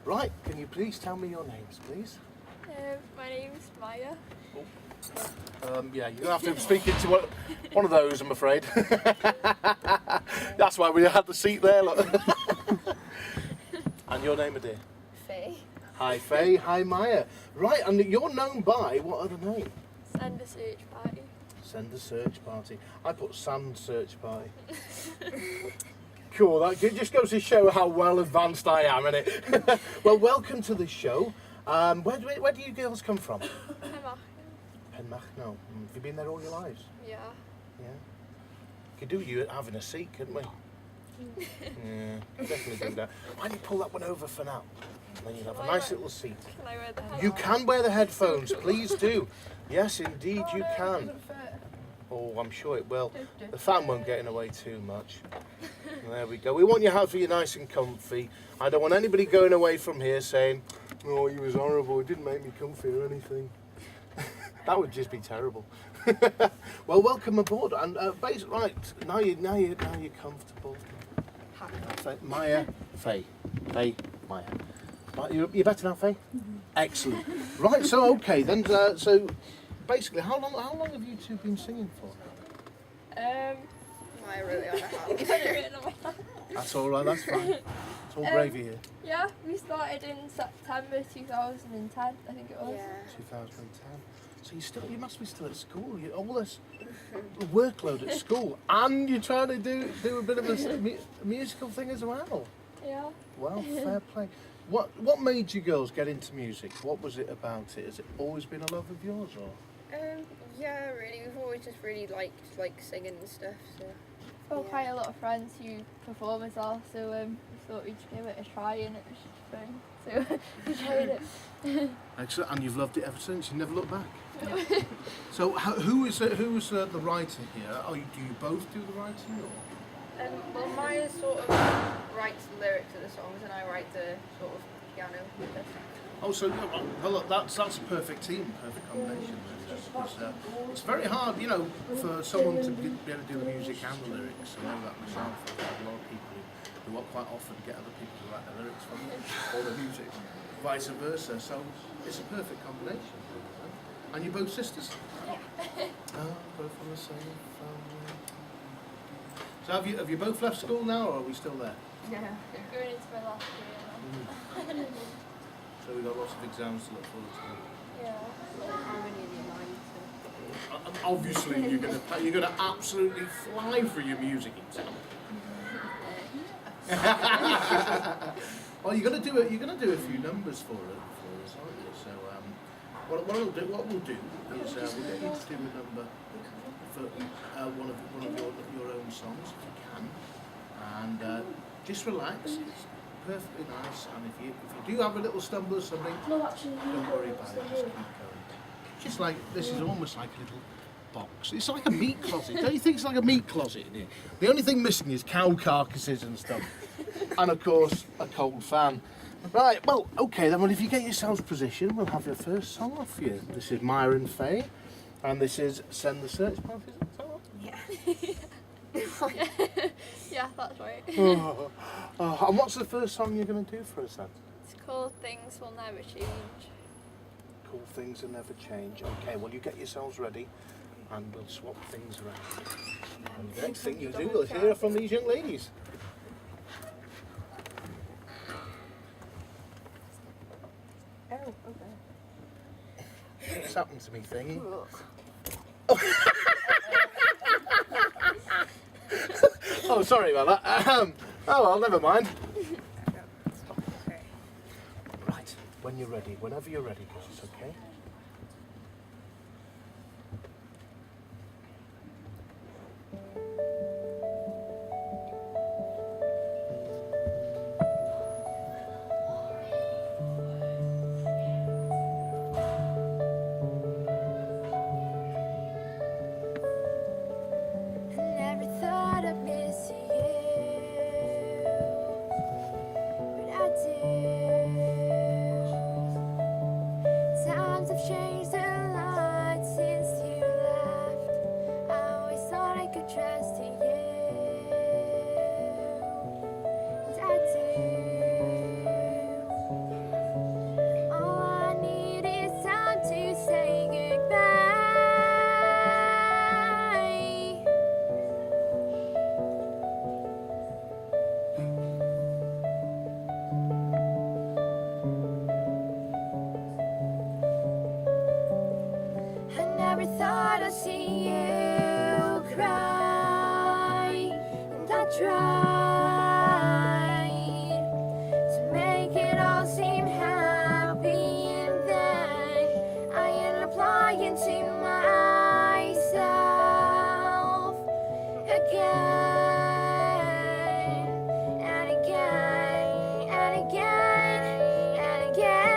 Right, can you please tell me your names, please? My name's Maya. Yeah, you're going to have to speak into one of those, I'm afraid. That's why we had the seat there, look. And your name, dear? Faye. Hi, Faye. Hi, Maya. Right, and you're known by what other name? Send a search party. Send a search party. I put Sand Search Party. Cool, that just goes to show how well advanced I am, innit? Well, welcome to the show. Where do you girls come from? Penmachno. Have you been there all your lives? Yeah. Yeah. Could do you having a seat, couldn't we? Yeah, definitely do that. Why don't you pull that one over for now? And then you'll have a nice little seat. Can I wear the headphones? You can wear the headphones, please do. Yes, indeed you can. Oh, I'm sure it will. The fan won't get in the way too much. There we go. We want you to have you nice and comfy. I don't want anybody going away from here saying, oh, he was horrible, he didn't make me comfy or anything. That would just be terrible. Well, welcome aboard. And right, now you're comfortable. Maya, Faye, Maya. Right, you better now, Faye? Excellent. Right, so okay then. So basically, how long have you two been singing for? I really don't know how. That's all right. That's fine. It's all gravy here. Yeah, we started in September 2010, I think it was. Yeah. 2010. So you must be still at school. All this workload at school, and you're trying to do a bit of a musical thing as well. Yeah. Well, fair play. What made you girls get into music? What was it about it? Has it always been a love of yours, or? Yeah, really. We've always just really liked singing and stuff. So. Got quite a lot of friends who perform as well, so we thought we'd give it a try, and it was just fun. So we tried it. Excellent, and you've loved it ever since. You never look back. So who is the writer here? Do you both do the writing, or? Well, Maya sort of writes the lyrics of the songs, and I write the sort of piano stuff. Oh, so well, look, that's a perfect team, perfect combination. It's very hard, for someone to be able to do the music and the lyrics. I know that myself. I've had a lot of people who quite often get other people to write the lyrics for them, or the music, vice versa. So it's a perfect combination. And you're both sisters? Oh, both from the same family. So have you both left school now, or are we still there? Yeah. Going into my last year now. So we've got lots of exams to look forward to. Yeah. Harmony in your mind. So. Obviously, you're gonna absolutely fly through your music exam. Well, you're gonna do a few numbers for us, aren't you? So what we'll do is we'll get you to do a number for one of your own songs if you can, and just relax. It's perfectly nice, and if you do have a little stumble or something, don't worry about it. Just keep going. Just like this is almost like a little box. It's like a meat closet. Don't you think it's like a meat closet in here? The only thing missing is cow carcasses and stuff, and of course a cold fan. Right. Well, okay then. Well, if you get yourselves positioned, we'll have your first song off for you. This is Maya and Faye, and this is Send the Search Party. Is that right? Yeah. Yeah, that's right. And what's the first song you're going to do for us then? It's called Things Will Never Change. Cool Things Will Never Change. Okay, well you get yourselves ready and we'll swap things around. And the next thing you do, we'll hear from these young ladies. Oh, okay. What's happened to me, thingy? Oh, sorry about that. Oh well, never mind. Okay. Right, when you're ready, whenever you're ready, girls, okay? Times have never thought I'd see you cry, and I tried to make it all seem happy, and then I ended up lying to myself again and again and again and again.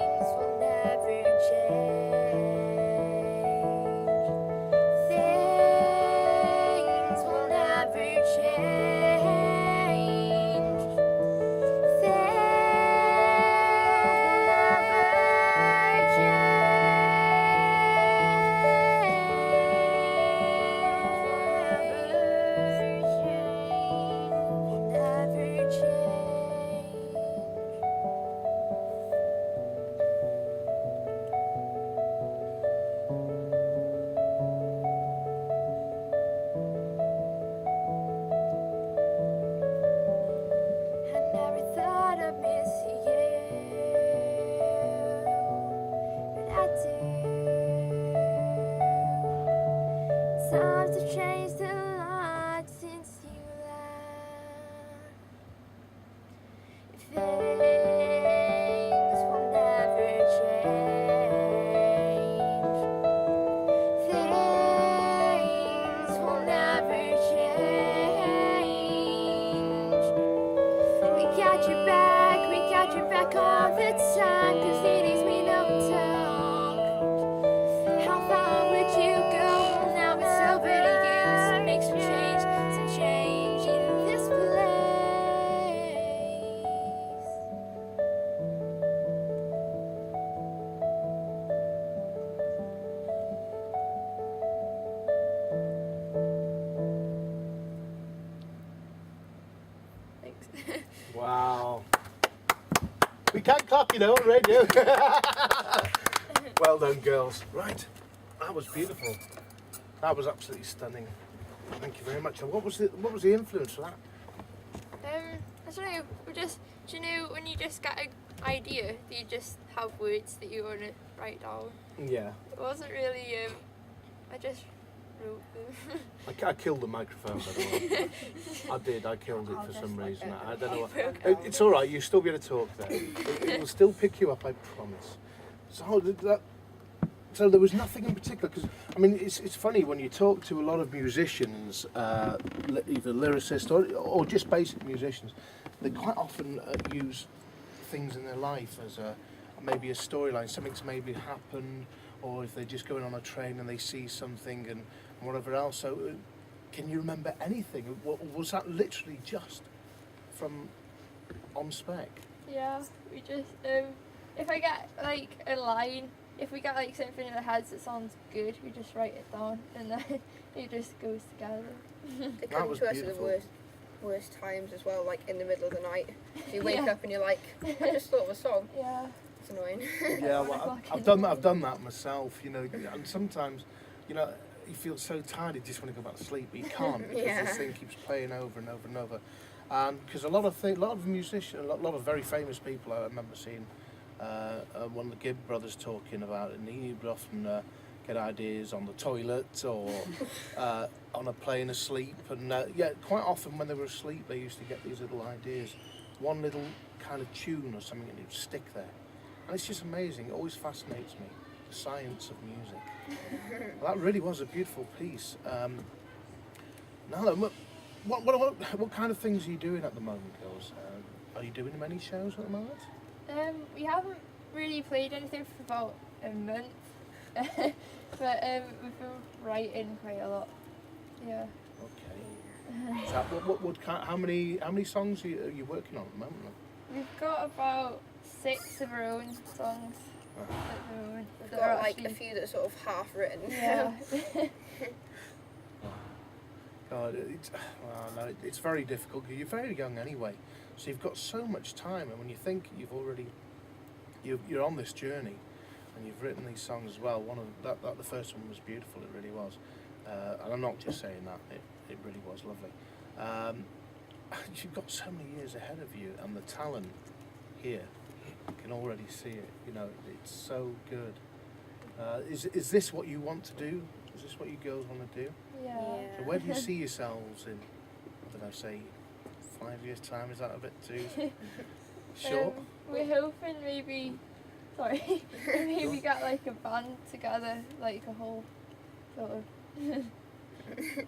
Things will never change. Things will never change. I never thought I'd miss you, but I do. Times have changed a lot since you left. Things will never change. Things will never change. We got your back all the time, 'cause it is me no talk. How far would you go? Now it's over to you, so make some change in this place. Thanks. Wow. We can't clap, you know, on radio. Well done, girls. Right, that was beautiful. That was absolutely stunning. Thank you very much. And what was the influence for that? I don't know. Do you know when you just get an idea, do you just have words that you want to write down? Yeah, It wasn't really. I just wrote them. I killed the microphone, by the way. I did. I killed it for some reason. I don't know. It's all right. You'll still be able to talk there. It will still pick you up. I promise. So there was nothing in particular, because I mean it's funny when you talk to a lot of musicians, either lyricists or just basic musicians, they quite often use things in their life as maybe a storyline. Something's maybe happened, or if they're just going on a train and they see something and whatever else. So can you remember anything? Was that literally just from on spec? Yeah, we just if I get like a line, if we get like something in our heads that sounds good, we just write it down, and then it just goes together. It That comes was to us at the beautiful. worst times as well, like in the middle of the night. You wake Yeah. up and you're like, I just thought of a song. Yeah. It's annoying. Yeah, well, I've done that myself, you know, and sometimes, you know, you feel so tired you just want to go back to sleep, but you can't because Yeah. this thing keeps playing over and over and over. And because a lot of musicians, a lot of very famous people, I remember seeing one of the Gibb brothers talking about it, and he would often get ideas on the toilet or on a plane asleep, and yeah, quite often when they were asleep they used to get these little ideas, one little kind of tune or something, and it would stick there. And it's just amazing. It always fascinates me, the science of music. Well, that really was a beautiful piece. Now then, what kind of things are you doing at the moment, girls? Are you doing many shows at the moment? We haven't really played anything for about a month, but we've been writing quite a lot. Yeah. Okay. So how many songs are you working on at the moment? We've got about 6 of our own songs at the moment. We've that got are like a actually- few that are sort of half written. Yeah. God, it's very difficult because you're very young anyway, so you've got so much time, and when you think you're on this journey, and you've written these songs as well. One of that the first one was beautiful. It really was, and I'm not just saying that. It really was lovely. You've got so many years ahead of you, and the talent here, you can already see it. You know, it's so good. Is this what you want to do? Is this what you girls want to do? Yeah. So where do you see yourselves in, I don't know, say 5 years' time? Is that a bit too short? We're hoping maybe, maybe get like a band together, like a whole sort of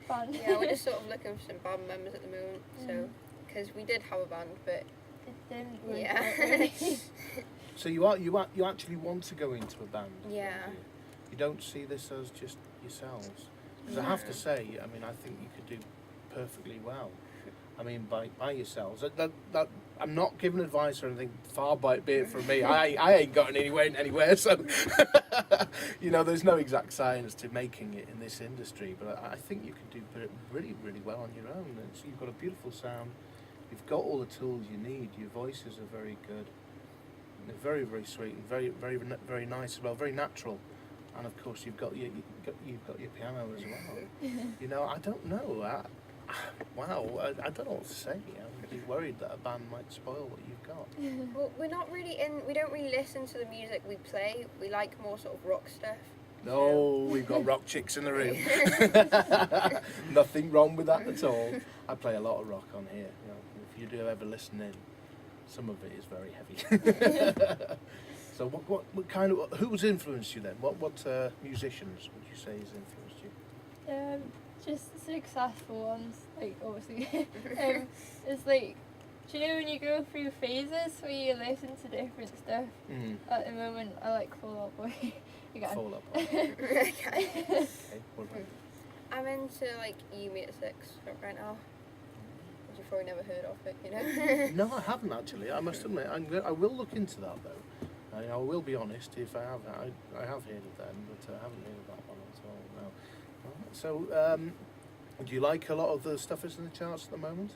band. Yeah, we're just sort of looking for some band members at the moment. So, because we did have a band, but It didn't work yeah. out really. So you actually want to go into a band? Yeah. don't you? You don't see this as just yourselves? Because I have to say, I mean, I think you could do perfectly well. I mean, by yourselves. That I'm not giving advice or anything. Far be it from me. I ain't gotten anywhere. So you know, there's no exact science to making it in this industry. But I think you can do really, really well on your own. You've got a beautiful sound. You've got all the tools you need. Your voices are very good. They're very, very sweet and very, very, very nice as well. Very natural. And of course, you've got your piano as well. You know, I don't know. Wow, I don't know what to say. I'm really worried that a band might spoil what you've got. Well, we don't really listen to the music we play. We like more sort of rock stuff. No, we've got rock chicks in the room. Nothing wrong with that at all. I play a lot of rock on here. You know, if you do ever listen in, some of it is very heavy. So what kind of, who's influenced you then? What musicians would you say has influenced you? Just successful ones, like obviously. It's like, do you know when you go through phases where you listen to different stuff? At the moment, I like Fall Out Boy again. Fall Out Boy. Okay. Okay, what about you? I'm into like U-Meter 6 right now. Which you've probably never heard of it, you know? No, I haven't actually. I must admit, I will look into that though. I will be honest. If I have heard of them, but I haven't heard of that one at all. No. So, do you like a lot of the stuff that's in the charts at the moment?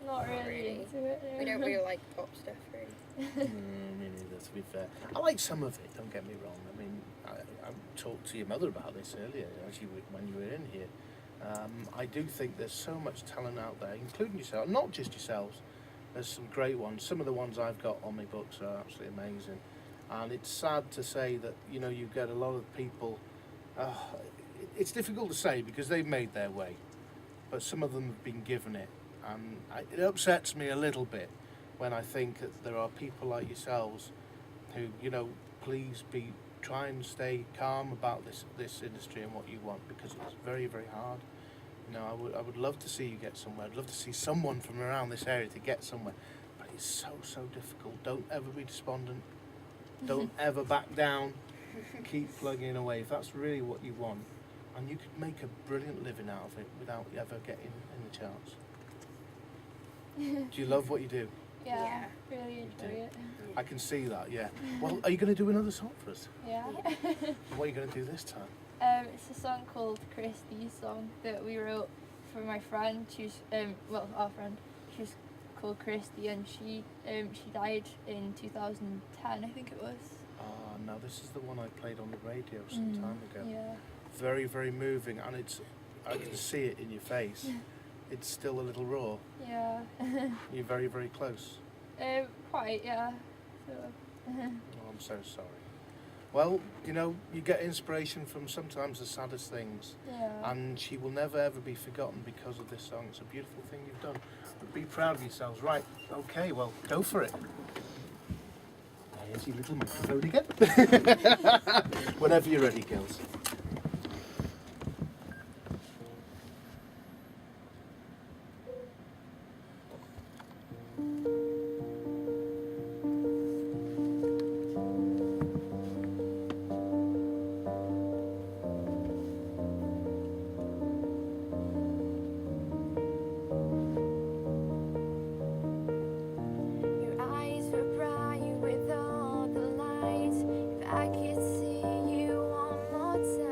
Not really really. into it. We don't really like pop stuff, really. Me neither, to be fair. I like some of it. Don't get me wrong. I mean, I talked to your mother about this earlier, actually, when you were in here. I do think there's so much talent out there, including yourself, not just yourselves. There's some great ones. Some of the ones I've got on my books are absolutely amazing. And it's sad to say that, you know, you get a lot of people, it's difficult to say because they've made their way, but some of them have been given it. And it upsets me a little bit when I think that there are people like yourselves who, you know, please try and stay calm about this industry and what you want, because it's very, very hard. You know, I would love to see you get somewhere. I'd love to see someone from around this area to get somewhere, but it's so difficult. Don't ever be despondent. Don't ever back down. Keep plugging away. If that's really what you want, and you could make a brilliant living out of it without ever getting in the charts. Do you love what you do? Yeah, really enjoy it. I can see that, yeah. Well, are you going to do another song for us? Yeah. What are you going to do this time? It's a song called Christie's song that we wrote for my friend. She's our friend. She's called Christy, and she died in 2010, I think it was. No, this is the one I played on the radio some time ago. Yeah. Very, very moving, and I can see it in your face. It's still a little raw. Yeah. You're very, very close. Quite, yeah. So. Oh, I'm so sorry. Well, you know, you get inspiration from sometimes the saddest things. Yeah. And she will never ever be forgotten because of this song. It's a beautiful thing you've done. But be proud of yourselves. Right, okay, well, go for it. There's your little microphone again. Whenever you're ready, girls. Your eyes were bright with all the lights. If I could see you one more time.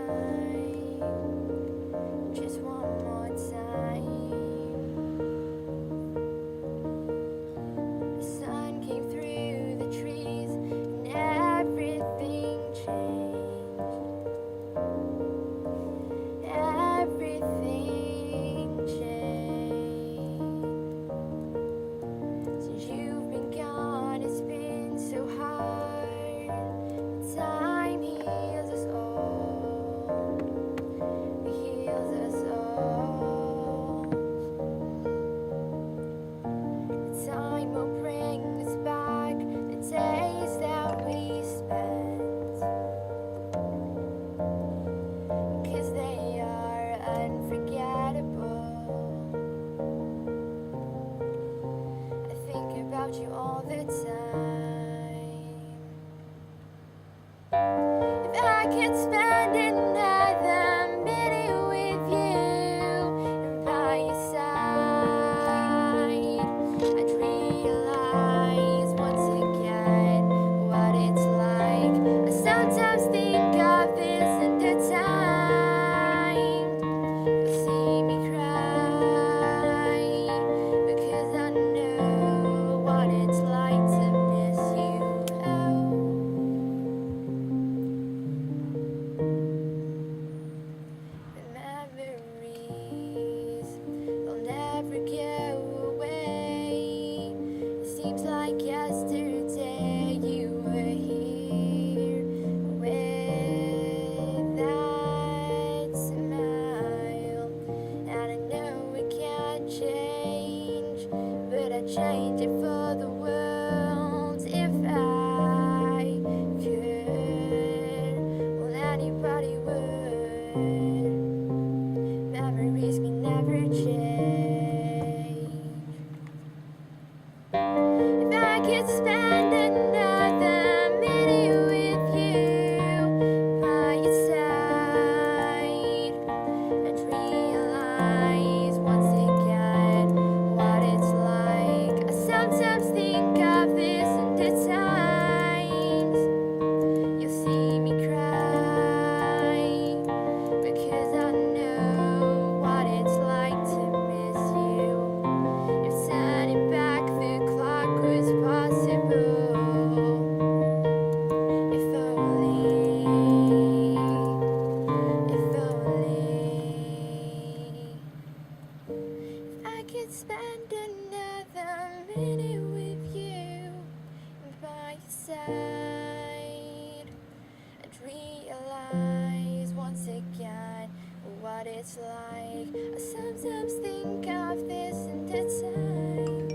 it's like. I sometimes think of this and at times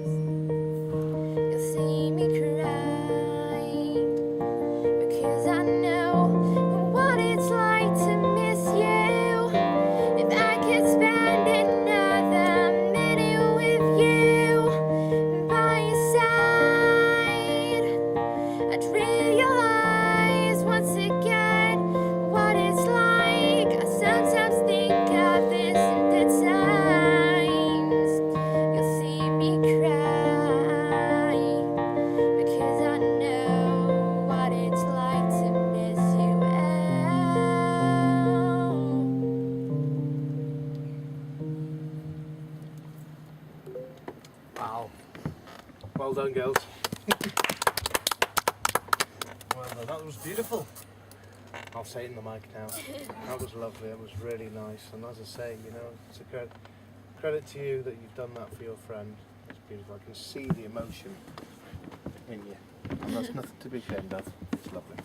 you'll see me cry, because I know what it's like to miss you. If I could spend another minute with you by your side, I'd realize once again what it's like. I sometimes think of this and at times you'll see me cry, because I know what it's like to miss you. Wow. Well done, girls. Well done. That was beautiful. I'll say it in the mic now. That was lovely. It was really nice. And as I say, you know, it's a credit to you that you've done that for your friend. It's beautiful. I can see the emotion in you. And that's nothing to be ashamed of. It's lovely.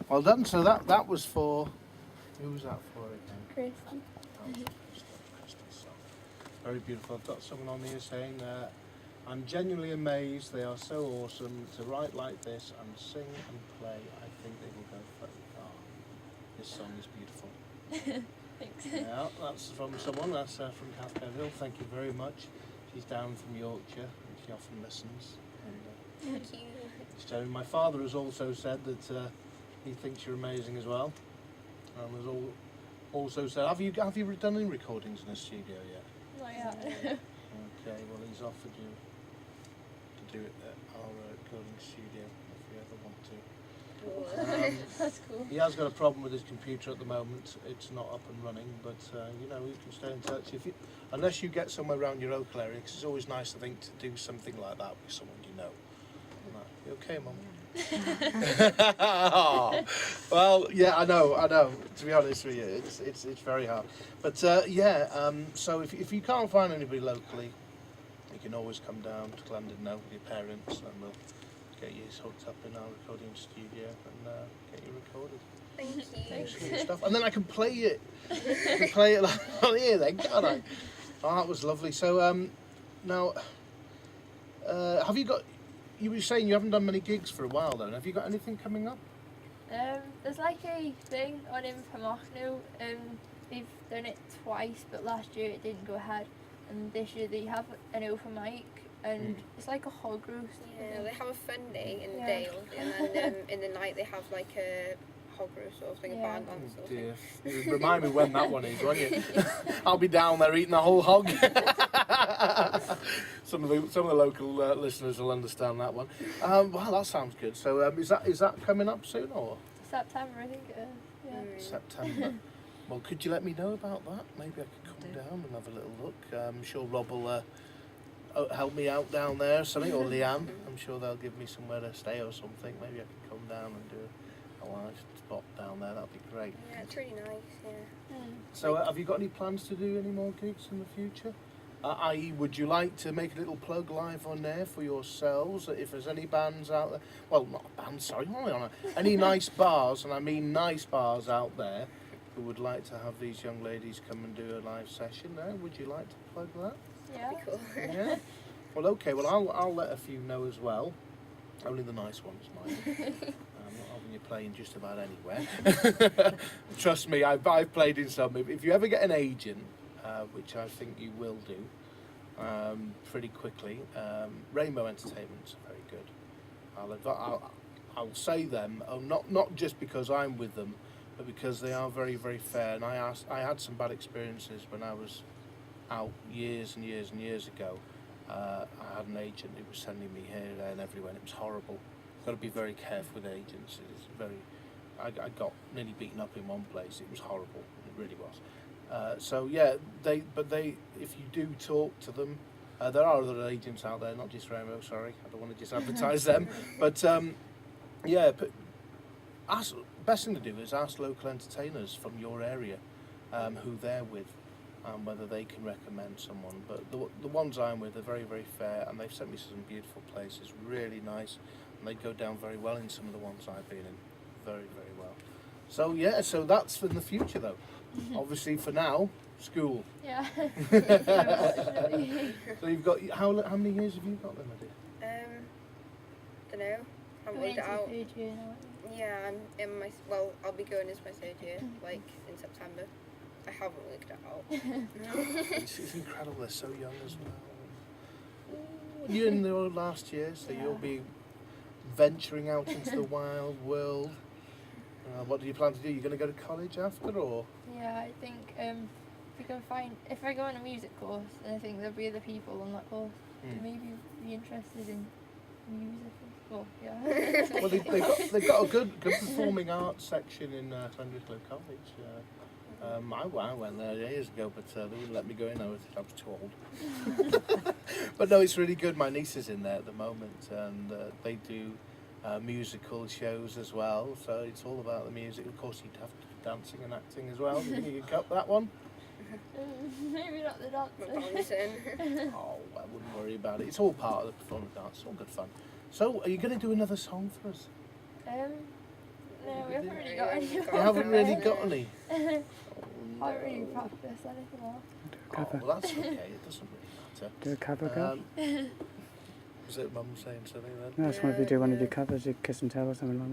Well done. So that was for... Who was that for again? Christy. That was Christy's song. Very beautiful. I've got someone on here saying... I'm genuinely amazed. They are so awesome to write like this and sing and play. I think they will go very far. This song is beautiful. Thanks. Yeah, that's from someone. That's from Kath Bevill. Thank you very much. She's down from Yorkshire and she often listens. And, Thank you. so my father has also said that he thinks you're amazing as well. And has also said, have you done any recordings in the studio yet? Not yet. Okay, well he's offered you to do it at our recording studio if you ever want to. That's cool. He has got a problem with his computer at the moment. It's not up and running, but you know, you can stay in touch unless you get somewhere around your local area, because it's always nice, I think, to do something like that with someone you know. You okay, Mum? Well, yeah, I know. To be honest with you, it's very hard. But so if you can't find anybody locally, you can always come down to Llandudno with your parents, and we'll get you hooked up in our recording studio and get you recorded. Thank you. Sweet stuff. And then I can play it. I can play it like on here then, can't I? Oh, that was lovely. So now, have you got? You were saying you haven't done many gigs for a while though. Have you got anything coming up? There's like a thing on Invermachno. They've done it twice, but last year it didn't go ahead. And this year they have an open mic, and it's like a hog roast. Yeah, they have a fun day in the Yeah. day, and then in the night they have like a hog roast sort of thing, a Yeah. band dance sort of thing. Dear. You remind me when that one is, won't you? I'll be down there eating the whole hog. Some of the local listeners will understand that one. Well, that sounds good. So is that coming up soon or September, I think it is. Yeah. September? Well, could you let me know about that? Maybe I could come down and have a little look. I'm sure Rob will help me out down there or something, or Leanne. I'm sure they'll give me somewhere to stay or something. Maybe I could come down and do a live spot down there. That'd be great. Yeah, it's really nice. Yeah. So have you got any plans to do any more gigs in the future? I.e., would you like to make a little plug live on there for yourselves? If there's any bands out there, well, not bands, sorry, any nice bars, and I mean nice bars out there, who would like to have these young ladies come and do a live session there, would you like to plug that? Yeah. That'd be cool. Yeah? Well, okay, well, I'll let a few know as well. Only the nice ones, mind. I'm not having you playing just about anywhere. Trust me, I've played in some. If you ever get an agent, which I think you will do pretty quickly, Rainbow Entertainment's very good. I'll say them, not just because I'm with them, but because they are very, very fair. And I had some bad experiences when I was out years and years and years ago. I had an agent who was sending me here, there and everywhere, and it was horrible. Got to be very careful with agents. It's very. I got nearly beaten up in one place. It was horrible. It really was. So yeah, if you do talk to them, there are other agents out there, not just Rainbow. Sorry, I don't want to just advertise them, but yeah. But best thing to do is ask local entertainers from your area who they're with, whether they can recommend someone. But the ones I'm with are very, very fair, and they've sent me some beautiful places, really nice, and they go down very well in some of the ones I've been in, very, very well. So yeah, so that's for the future though. Obviously for now, school. Yeah. So you've got, how many years have you got then, my dear? Don't know. I haven't Going worked it into out. third year now, aren't you? Yeah, I'm in my, well, I'll be going into my third year, like in September. I haven't worked it out. It's incredible, they're so young as well. You're in the last year, so Yeah. you'll be venturing out into the wild world. What do you plan to do? You're going to go to college after, or? Yeah, I think if I go on a music course, then I think there'll be other people on that course who maybe be interested in music. Well, yeah. Well, they've got a good performing arts section in Clondalkin College. I went there years ago, but they wouldn't let me go in. I was too old. But no, it's really good. My niece is in there at the moment, and they do musical shows as well. So it's all about the music. Of course, you'd have to do dancing and acting as well. Do you think you could cut that one? Maybe not the dancing. Oh, I wouldn't worry about it. It's all part of the performing arts. It's all good fun. So, are you going to do another song for us? No, we haven't really got any. You haven't really got any. Haven't really practiced anything else. Oh, well, that's okay. It doesn't really matter. Do a cover, girl? Was it Mum saying something then? No, I just wonder if you do one of your covers, you Kiss and Tell or something like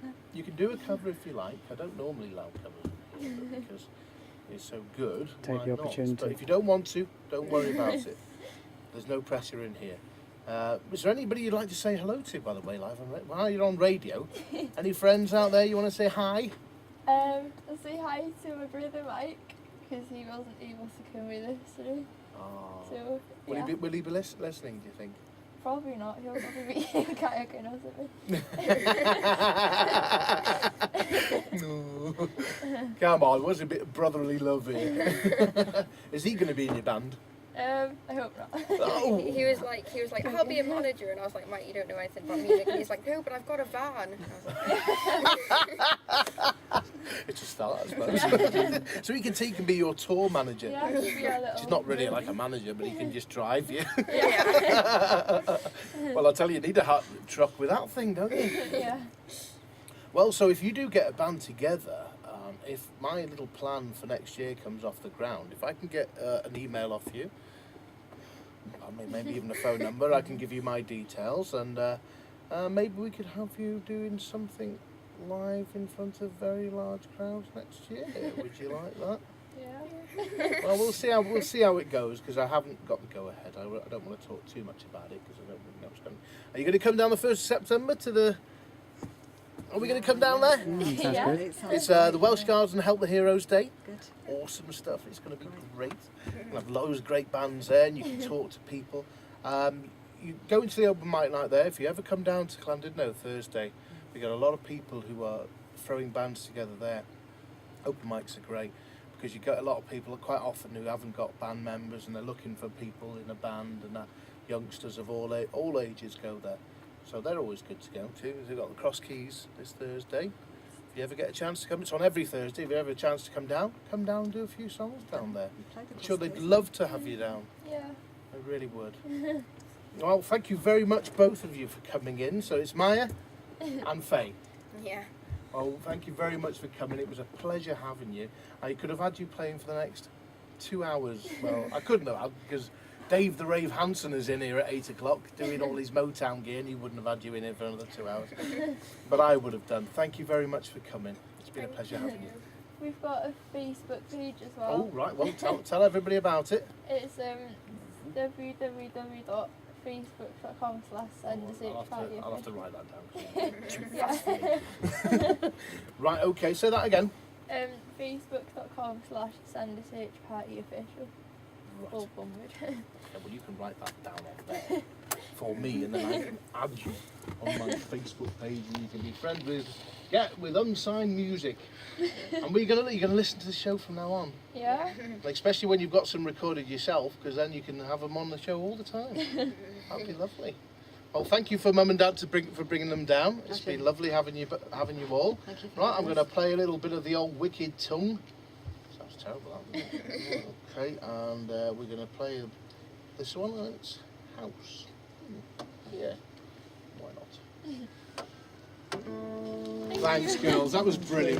that. You can do a cover if you like. I don't normally allow covers in here because it's so good. Take Why the not? opportunity. But if you don't want to, don't worry about it. There's no pressure in here. Is there anybody you'd like to say hello to, by the way, live on while you're on radio? Any friends out there you want to say hi? I'll say hi to my brother Mike because he wasn't able to come with us today. Oh. So Will yeah, he be listening, do you think? probably not. He'll probably be kayaking or something. No. Come on, what's a bit of brotherly love here? Is he going to be in your band? I hope not. Oh. He was like, I'll be a manager, and I was like, Mike, you don't know anything about music. And he's like, no, but I've got a van. And I was like, It's a start, I suppose. So he can be your tour manager. Yeah, he'll be our little He's not really like a manager, but he can just drive you. yeah. Well, I'll tell you, you need a hot truck with that thing, don't you? Yeah. Well, so if you do get a band together, if my little plan for next year comes off the ground, if I can get an email off you, maybe even a phone number, I can give you my details, and maybe we could have you doing something live in front of very large crowds next year. Would you like that? Yeah. Well, we'll see how it goes, because I haven't got the go ahead. I don't want to talk too much about it because I don't really know what's going on. Are you going to come down the 1st of September to the? Are we going to come down there? Sounds Yeah. good. It's the Welsh Guards and Help the Heroes Day. Good. Awesome stuff. It's going to be great. We'll have loads of great bands there, and you can talk to people. You go into the open mic night there. If you ever come down to Llandudno Thursday, we got a lot of people who are throwing bands together there. Open mics are great because you get a lot of people quite often who haven't got band members, and they're looking for people in a band, and youngsters of all ages go there. So they're always good to go to. They've got the Cross Keys this Thursday. If you ever get a chance to come, it's on every Thursday. If you ever have a chance to come down and do a few songs down there. I'm sure they'd love to have you down. Yeah. They really would. Well, thank you very much, both of you, for coming in. So it's Maya and Faye. Yeah. Oh, thank you very much for coming. It was a pleasure having you. I could have had you playing for the next 2 hours. Well, I couldn't have, because Dave the Rave Hansen is in here at 8 o'clock doing all his Motown gear, and he wouldn't have had you in here for another 2 hours. But I would have done. Thank you very much for coming. It's been a pleasure having you. We've got a Facebook page as well. Oh, right. Well, tell everybody about it. It's www.facebook.com/sendersearchparty. I'll have to write that down. Yeah. Right, okay, say that again. Facebook.com/sendersearchpartyofficial. All one word. Yeah, well, you can write that down on there for me, and then I can add you on my Facebook page, and you can be friends with Unsigned Music. And you're gonna listen to the show from now on. Yeah. Like, especially when you've got some recorded yourself, because then you can have them on the show all the time. That'd be lovely. Well, thank you for Mum and Dad for bringing them down. It's been lovely having you all. Thank you. Right, I'm going to play a little bit of the old Wicked Tongue. Sounds terrible, that, doesn't it? Okay, and we're going to play this one, and it's House. Yeah, why not? Thanks, girls. That was brilliant.